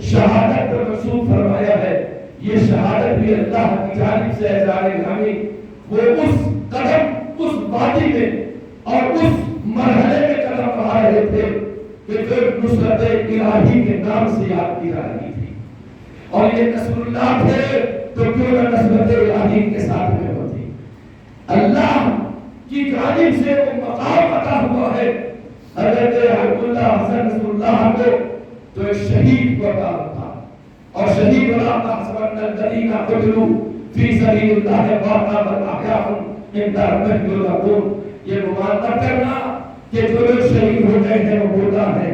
شہادت پر منسوب فرمایا ہے، یہ شہادت بھی اللہ کی جانب سے اظہار گرامی وہ اس قدم، اس وادی میں اور اس مرحلے میں قدم بڑھا رہے تھے کہ جو نصرت الہی کے نام سے یاد کی جا رہی تھی، اور یہ نصر اللہ تھے تو کیوں نہ نصرت الہی کے ساتھ میں ہوتی۔ اللہ کی جانب سے وہ مقام عطا ہوا ہے حضرت عبد اللہ حسن نصر اللہ کو، تو ایک شہید کو عطا ہوتا، اور شہید اللہ تحسبن الذین قتلوا فی سبیل اللہ اموات بل احیاء عند ربہم یرزقون۔ یہ گمان نہ کرنا کہ جو لوگ شہید ہو گئے ہیں وہ مردہ ہے،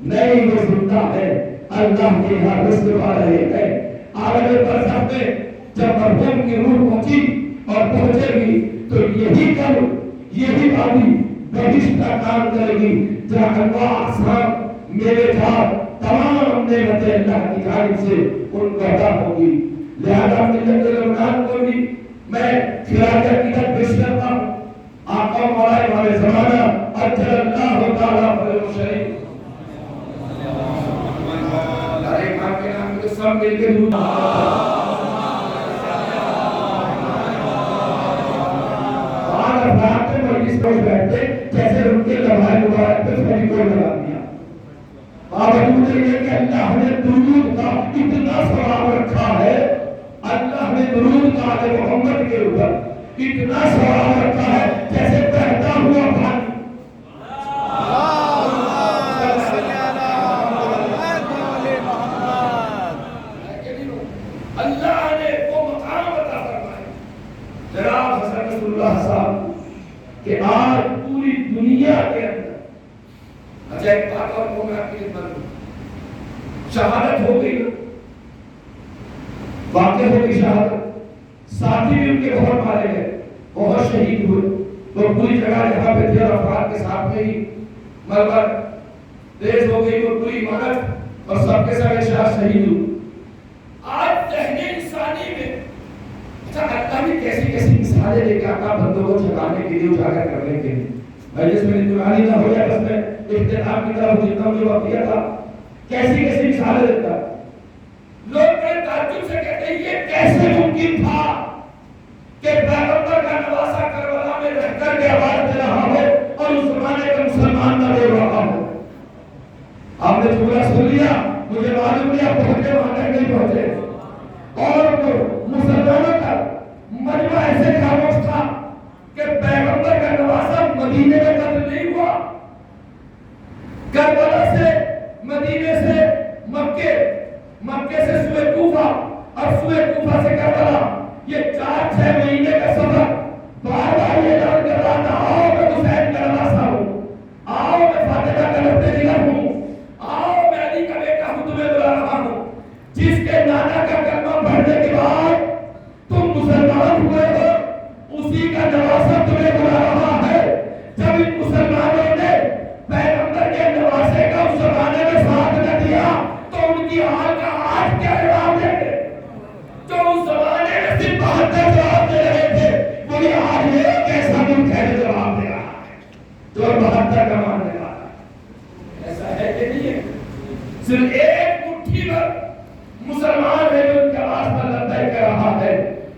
نہیں، وہ زندہ ہے، اللہ کے یہاں رزق پا رہے ہیں۔ عالم برزخ میں جب مرحوم کی روح پہنچی اور پہنچے گی تو یہی کل، یہی وادی بہشت کا کام کرے گی، جہاں انواع اقسام میوے جات تمام نعمتیں اللہ کی جانب سے ان کو عطا ہوگی۔ لہذا ملت رمضان کو بھی میں خراج عقیدت پیش کرتا ہوں۔ آقا مولا امام زمانہ اجل اللہ تعالیٰ فرج شریف، ارے امام کے نام میں سب مل کے دوں بیٹھتے جیسے ان کے لمحہ مبارک پہ فیری کوڈ لگا دیا۔ باوجود یہ کہ اللہ نے درود کا اتنا ثواب رکھا ہے، اللہ نے درود کا آل محمد کے اوپر اتنا ثواب رکھا ہے جیسے بہتا ہوا پانی۔ اللہ نے وہ مقام عطا فرمایا جناب حسن نصر اللہ صاحب کہ آج پوری دنیا کے اندر عجیب بات، اور وہ میں آپ کی خدمت میں شہادت ہو گئی، واقع ہو گئی شہادت، ساتھی بھی ان کے بہت مارے گئے، بہت شہید ہوئے، تو پوری جگہ جہاں پہ تھے افراد کے ساتھ میں ہی مرمر تیز ہو گئی، وہ پوری عمارت اور سب کے ساتھ شہید ہوئے۔ آج ذہن انسانی میں اللہ بھی کیسی کیسی مثالیں لے کے آقا بندوں کو چھکانے کے لیے، اجاگر کرنے کے لیے، مجلس میں نورانی نہ ہو جائے، بس میں اختتام کی طرف جتنا مجھے وقت دیا تھا، کیسی کیسی مثالیں دیتا ہے۔ لوگ بڑے تعجب سے کہتے ہیں یہ کیسے ممکن تھا کہ پیغمبر کا نواسہ کربلا میں رہ کر کے آواز دے رہا ہو اور اس زمانے کا مسلمان نہ رو رہا ہو۔ آپ نے جملہ سن لیا، مجھے معلوم نہیں آپ پہنچے وہاں تک نہیں پہنچے، اور مسلمانوں کا مجمع ایسے خاموش تھا کہ پیغمبر کا نواسہ مدینے میں قتل نہیں ہوا، کربلا سے مدینے سے مکے، مکے سے سوئے کوفہ، اور سوئے کوفہ سے کربلا، یہ 4-6 مہینے کا سفر، بار بار یہ اعلان کر رہا تھا آؤ میں حسین کا نواسہ ہوں، آؤ میں فاطمہ کا لفظ جگر ہوں، آؤ میں علی کا بیٹا ہوں، تمہیں بلا رہا ہوں۔ جس کے نانا کا کلمہ پڑھنے کے بعد تم مسلمان ہوئے ہو، اسی کا نواسہ تمہیں بلا رہا ہے۔ جب ان مسلمانوں نے پیغمبر کے نواسے کا اس زمانے میں ساتھ نہ دیا تو ان کی حال کا آج کیا جواب دیں گے؟ جو اس زمانے میں صرف 72 جواب دے رہے تھے، وہی آج یہ کیسا ملک ہے جو جواب دے رہا ہے، جو 72 کا ماننے والا ہے۔ ایسا ہے کہ نہیں ہے؟ صرف ایک مٹھی بھر مسلمان ہے جو ان کے آواز پر لبیک کہہ رہا ہے۔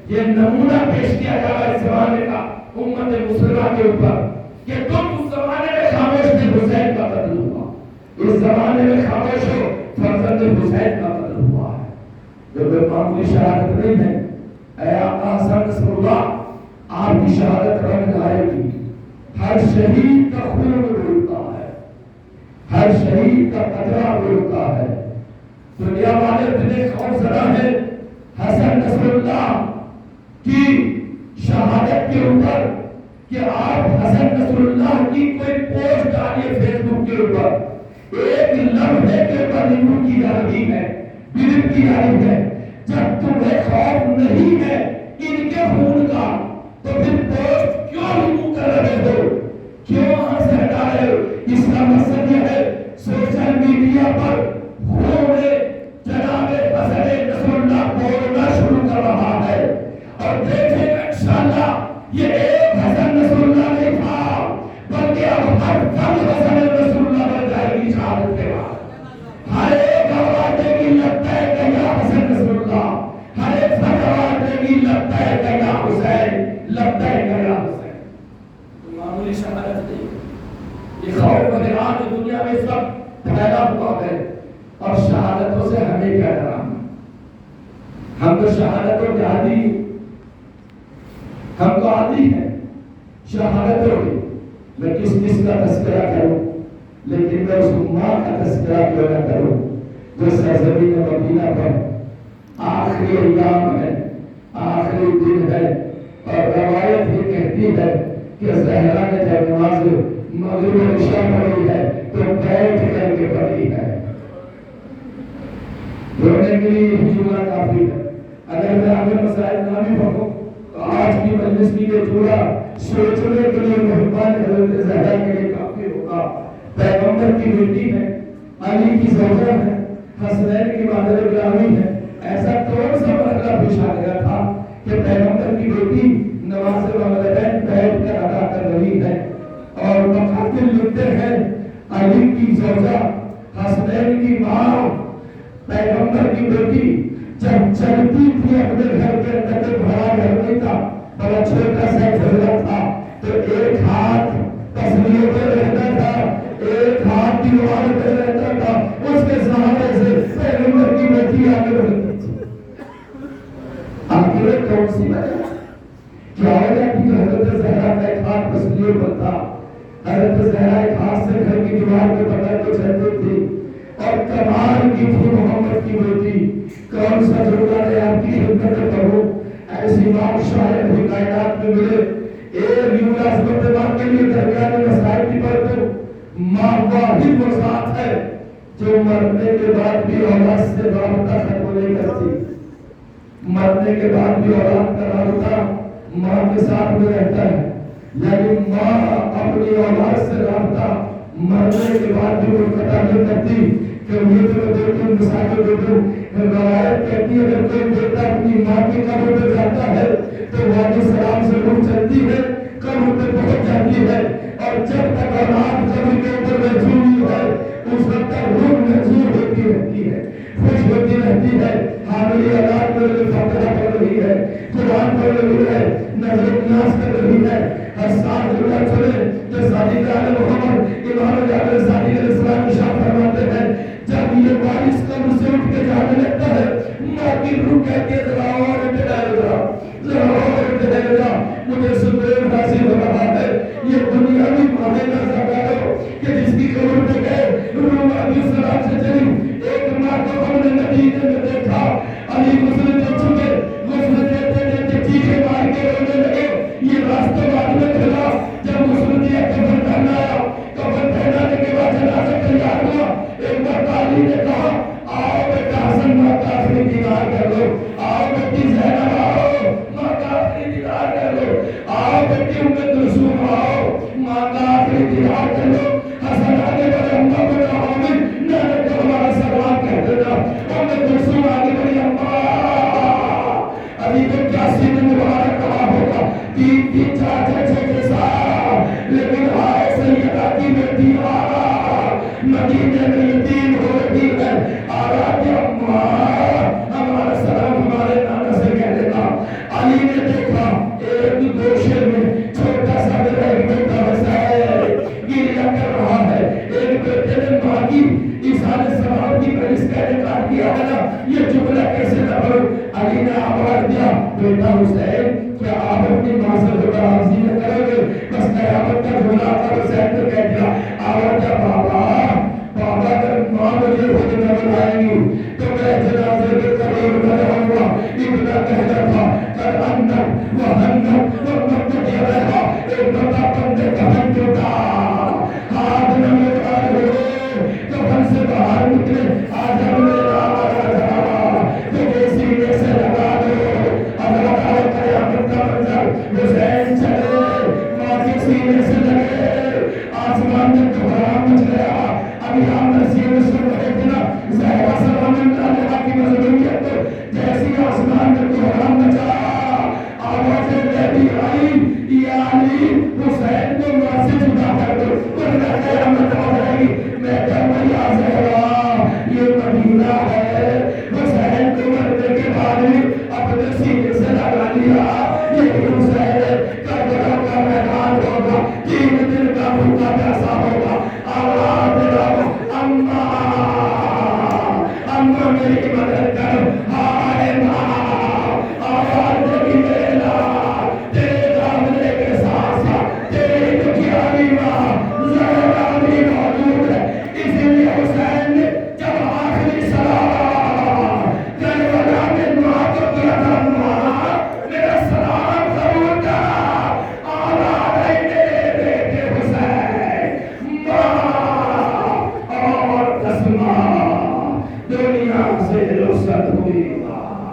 یہ نمونہ پیش کیا جا رہا ہے اس زمانے کا امت مسلمہ کے اوپر کہ تم اس زمانے میں خاموش تھے، حسین کا قتل ہوا، اس زمانے میں خاموش ہو، فرزند حسین کا قتل ہوا ہے، جو بے معمولی شہادت نہیں ہے۔ اے آقا حسن نصر اللہ، آپ کی شہادت رنگ لائے گی، ہر شہید کا خون رولتا ہے، ہر شہید کا قطرہ رولتا ہے۔ دنیا والے دل خوف زدہ ہے حسن نصر اللہ کی شہادت کے اوپر کہ آپ حسن نصر اللہ کی کوئی پوسٹ ڈالیے فیس بک کے اوپر، ایک لمحے کے اوپر ریموو کی جا رہی ہے، ڈیلیٹ کی جا رہی ہے۔ جب تمہیں خوف نہیں ہے ان کے خون کا تو پھر پوسٹ کیوں ریموو کر رہے ہو، کیوں وہاں سے ہٹا رہے ہو؟ اس کا مقصد یہ ہے سوشل میڈیا پر جناب حسن نصر اللہ بولنا شروع کر رہا ہے، اور دیکھیں گا انشاءاللہ یہ ایک حسن نصر اللہ نہیں تھا، بلکہ اب ہر فرد حسن نصر اللہ بن جائے گی شہادت کے بعد، ہر ایک آواز دے گی موتوں سے ہمیں کیا ڈرانا؟ ہم تو شہادتوں کے عادی، ہم تو عادی ہیں شہادتوں کے۔ میں کس کا تذکرہ کروں، لیکن میں اس ماں کا تذکرہ کیوں نہ کروں جو سرزمین مدینہ پر آخری ایام ہے، آخری دن ہے، اور روایت یہ کہتی ہے کہ زہرا نے جب نماز مغرب و عشاء پڑھی ہے تو بیٹھ کر کے پڑھی ہے۔ رونے کے لیے یہ جملہ کافی ہے۔ اگر میں آگے مسائل نہ بھی پڑھوں تو آج کی مجلس کی یہ جملہ سوچنے کے لیے مہربان حضرت زہرا کے لیے کافی ہوگا۔ پیغمبر کی بیٹی ہے، علی کی زوجہ ہے، حسنین کی مادر گرامی ہے۔ ایسا کون سا مرحلہ پیش آ گیا تھا کہ پیغمبر کی بیٹی نماز مغربین بیٹھ کر ادا کر رہی ہے، اور مقاتل لکھتے ہیں علی کی زوجہ، حسنین کی ماں، پیغمبر کی بیٹی جب چلتی تھی اپنے گھر کے اندر، بڑا گھر نہیں تھا، بڑا چھوٹا سا جھولا تھا، تو ایک ہاتھ تسلیوں پہ رہتا تھا، ایک ہاتھ دیوار پہ رہتا تھا، اس کے سہارے سے پیغمبر کی بیٹی آگے بڑھتی تھی۔ آخر کون سی وجہ کیا وجہ تھی جو حضرت زہرا کا ایک ہاتھ تسلیوں پر تھا؟ حضرت زہرا ایک ہاتھ سے گھر کی دیوار پہ پکڑ کے چلتی تھی، اور کمال کی تھی محمد کی بیٹی۔ کون سا جملہ نے آپ کی خدمت کروں، ایسی بات شاید ہی کائنات میں ملے۔ ایک یوں عظمت ماں کے لیے درمیان مسائل کی پرتو ماں واحد وہ ذات ہے جو مرنے کے بعد بھی اولاد سے رابطہ ختم نہیں کرتی۔ مرنے کے بعد بھی اولاد کا رابطہ ماں کے ساتھ میں رہتا ہے، یعنی ماں اپنی اولاد سے رابطہ مرنے کے بعد بھی منقطع نہیں کرتی۔ کہ یہ تو دیکھوں مسائل دیکھوں، روایت کہتی ہے اگر کوئی بیٹا اپنی ماں کی قبر پہ جاتا ہے تو وادی سلام سے روح چلتی ہے، قبر پہ پہنچ جاتی ہے، اور جب تک اولاد قبر کے اوپر محجوب ہے اس وقت تک روح محجوب ہوتی رہتی ہے، خوش ہوتی رہتی ہے۔ حامل اولاد میں جو فاتحہ پڑھ رہی ہے، قرآن پڑھ رہی ہے، نظر نیاز کر رہی ہے، ہر سال جملہ چلے جو صادق علیہ محمد امام جعفر صادق علیہ السلام ارشاد فرماتے ہیں جب یہ وارث قبر سے اٹھ کے جانے لگتا ہے، ماں کی روح کہتی ہے ذرا اور ٹہل جا، ذرا اور ٹہل جا، مجھے سکون حاصل ہو رہا ہے۔ یہ دنیا بھی مانے نہ سکا کہ جس کی قبر پہ گئے روح علیہ السلام سے چلی۔ ایک ماں کو ہم نے مدینے میں دیکھا، علی غسل دے چکے، غسل دیتے دیتے چیخے مار کے رونے لگے۔ یہ راستہ بعد میں کھلا، جب غسل دیا کفن پہنایا، کفن پہنانے کے بعد جنازہ تیار ہوا، ایک بار علی نے کہا آؤ بیٹا حسن ماں کا آخری دیدار کر لو، آؤ بیٹی زینب آؤ ماں کا آخری دیدار کر لو، آؤ بیٹی ام کلثوم آؤ ماں کا آخری دیدار کر لو۔ حسن آگے بڑھے اماں کو کہا عامر نانا کو ہمارا سلام کہہ دینا، ام کلثوم آگے بڑھی اماں، علی کو کیا سینے مبارک کہا ہوگا، تین تین چار چار چھ کے ساتھ، لیکن آئے سیدہ کی بیٹی مدینے میں یتیم ہو رہی ہے، آرات اماں ہمارا سلام ہمارے نانا سے کہہ دینا۔ علی نے دیکھا ایک گوشے میں چھوٹا سا میرا ایک بیٹا حسین گریہ کر رہا ہے، ایک بیٹے نے ماں کی ایصال ثواب کی پرس کا انکار کیا ہے نا، یہ جملہ کیسے نہ پڑھو۔ علی نے آواز دیا بیٹا حسین کیا آپ اپنی ماں سے خدا حافظی نہ کرو گے؟ بس قیامت کا جملہ آقا حسین نے کہہ دیا، آواز دیا بابا بابا اگر ماں مجھے خود نہ بلائیں گی تو میں جنازے کے قریب نہ رہوں گا۔ ابن کہتا تھا قد انت وحنت